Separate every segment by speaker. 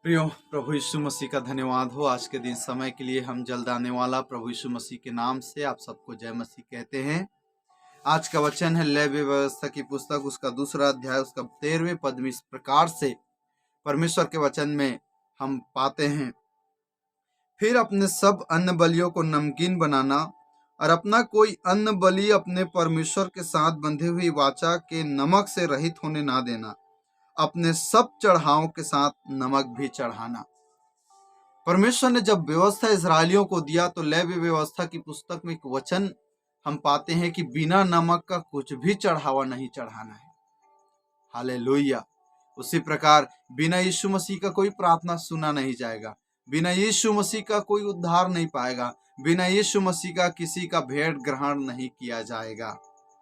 Speaker 1: प्रियो प्रभु यीशु मसीह का धन्यवाद हो। आज के दिन समय के लिए हम जल्द आने वाला प्रभु यीशु मसीह के नाम से आप सबको जय मसीह कहते हैं। आज का वचन है लेवी व्यवस्था की पुस्तक उसका 2 अध्याय उसका 13वें पद में इस प्रकार से परमेश्वर के वचन में हम पाते हैं, फिर अपने सब अन्न बलियों को नमकीन बनाना और अपना कोई अन्न बलि अपने परमेश्वर के साथ बंधे हुई वाचा के नमक से रहित होने ना देना, अपने सब चढ़ावों के साथ नमक भी चढ़ाना। परमेश्वर ने जब व्यवस्था इजरायलियों को दिया तो लेवी व्यवस्था की पुस्तक में एक वचन हम पाते हैं कि बिना नमक का कुछ भी चढ़ावा नहीं चढ़ाना है। हालेलुया। उसी प्रकार बिना यीशु मसीह का कोई प्रार्थना सुना नहीं जाएगा, बिना यीशु मसीह का कोई उद्धार नहीं पाएगा, बिना यीशु मसीह का किसी का भेंट ग्रहण नहीं किया जाएगा।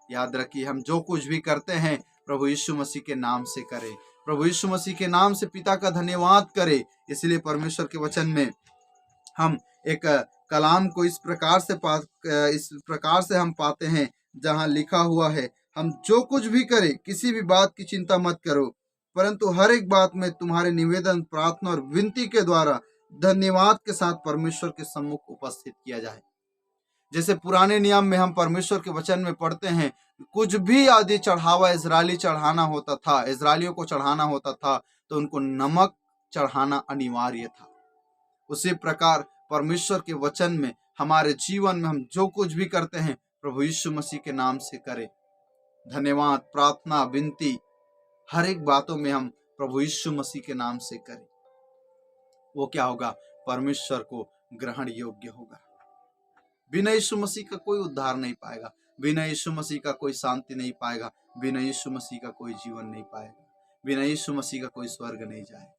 Speaker 1: याद रखिए, हम जो कुछ भी करते हैं प्रभु यीशु मसीह के नाम से करें, प्रभु यीशु मसीह के नाम से पिता का धन्यवाद करें। इसलिए परमेश्वर के वचन में हम एक कलाम को इस प्रकार से हम पाते हैं, जहां लिखा हुआ है, हम जो कुछ भी करें किसी भी बात की चिंता मत करो, परंतु हर एक बात में तुम्हारे निवेदन, प्रार्थना और विनती के द्वारा धन्यवाद के साथ परमेश्वर के सम्मुख उपस्थित किया जाए। जैसे पुराने नियम में हम परमेश्वर के वचन में पढ़ते हैं, कुछ भी आदि चढ़ावा इजरायलियों को चढ़ाना होता था तो उनको नमक चढ़ाना अनिवार्य था। उसी प्रकार परमेश्वर के वचन में हमारे जीवन में हम जो कुछ भी करते हैं प्रभु यीशु मसीह के नाम से करें। धन्यवाद, प्रार्थना, विनती, हर एक बातों में हम प्रभु यीशु मसीह के नाम से करें। वो क्या होगा? परमेश्वर को ग्रहण योग्य होगा। बिना यीशु मसीह का कोई उद्धार नहीं पाएगा, बिना यीशु मसीह का कोई शांति नहीं पाएगा, बिना यीशु मसीह का कोई जीवन नहीं पाएगा, बिना यीशु मसीह का कोई स्वर्ग नहीं जाएगा।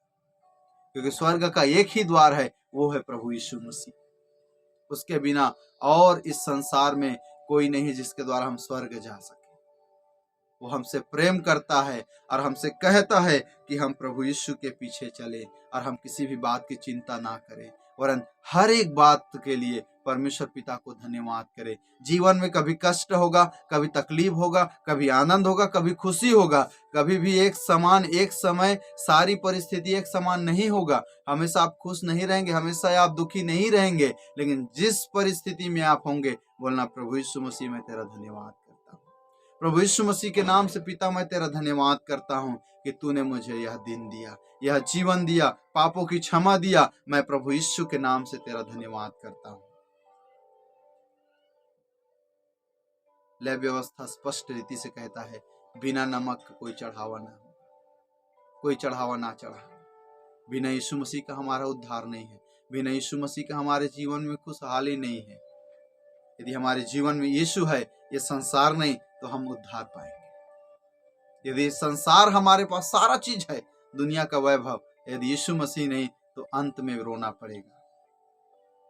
Speaker 1: क्योंकि स्वर्ग का एक ही द्वार है, वो है प्रभु यीशु मसीह। उसके बिना और इस संसार में कोई नहीं जिसके द्वारा हम स्वर्ग जा सके। वो हमसे प्रेम करता है और हमसे कहता है कि हम प्रभु यीशु के पीछे चले और हम किसी भी बात की चिंता ना करें, वरन हर एक बात के लिए परमेश्वर पिता को धन्यवाद करें। जीवन में कभी कष्ट होगा, कभी तकलीफ होगा, कभी आनंद होगा, कभी खुशी होगा, कभी भी एक समय सारी परिस्थिति एक समान नहीं होगा। हमेशा आप खुश नहीं रहेंगे, हमेशा आप दुखी नहीं रहेंगे, लेकिन जिस परिस्थिति में आप होंगे बोलना, प्रभु यीशु मसीह मैं तेरा धन्यवाद करता हूँ। प्रभु यीशु मसीह के नाम से पिता मैं तेरा धन्यवाद करता हूँ कि तूने मुझे यह दिन दिया, यह जीवन दिया, पापों की क्षमा दिया। मैं प्रभु यीशु के नाम से तेरा धन्यवाद करता हूँ। लेवी व्यवस्था स्पष्ट रीति से कहता है, बिना नमक का कोई चढ़ावा ना हो, कोई चढ़ावा ना चढ़ा। बिना यीशु मसीह का हमारा उद्धार नहीं है, बिना यीशु मसीह का हमारे जीवन में खुशहाली नहीं है। यदि हमारे जीवन में यीशु है, ये संसार नहीं, तो हम उद्धार पाएंगे। यदि संसार हमारे पास सारा चीज है, दुनिया का वैभव, यदि यीशु मसीह नहीं तो अंत में रोना पड़ेगा।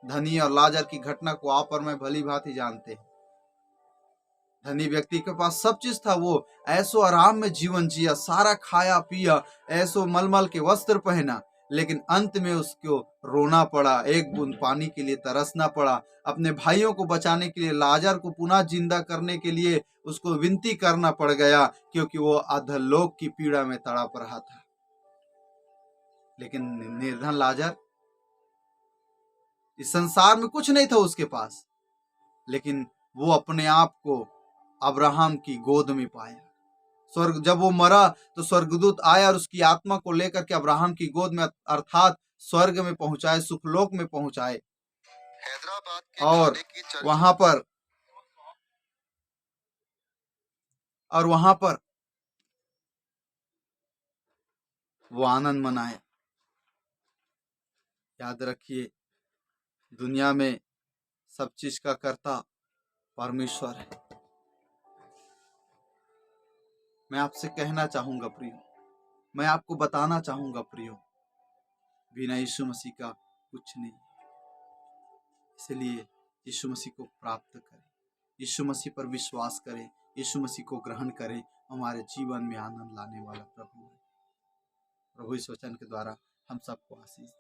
Speaker 1: धनी और लाजर की घटना को आप और मैं भली भांति जानते हैं। धनी व्यक्ति के पास सब चीज था, वो ऐसो आराम में जीवन जिया, सारा खाया पिया, ऐसो मलमल के वस्त्र पहना, लेकिन अंत में उसको रोना पड़ा, एक बूंद पानी के लिए तरसना पड़ा। अपने भाइयों को बचाने के लिए, लाजर को पुनः जिंदा करने के लिए उसको विनती करना पड़ गया, क्योंकि वो अधोलोक की पीड़ा में तड़प रहा था। लेकिन निर्धन लाजर, इस संसार में कुछ नहीं था उसके पास, लेकिन वो अपने आप को अब्राहम की गोद में पाया। जब वो मरा तो स्वर्गदूत आया और उसकी आत्मा को लेकर के अब्राहम की गोद में अर्थात स्वर्ग में पहुंचाए, सुखलोक में पहुंचाए। और वहां पर वो आनंद मनाया। याद रखिए, दुनिया में सब चीज का कर्ता परमेश्वर है। मैं आपसे कहना चाहूंगा प्रियो, मैं आपको बताना चाहूंगा प्रियो, बिना यीशु मसीह का कुछ नहीं। इसलिए यीशु मसीह को प्राप्त करें, यीशु मसीह पर विश्वास करें, यीशु मसीह को ग्रहण करें। हमारे जीवन में आनंद लाने वाला प्रभु है। प्रभु इस वचन के द्वारा हम सबको आशीष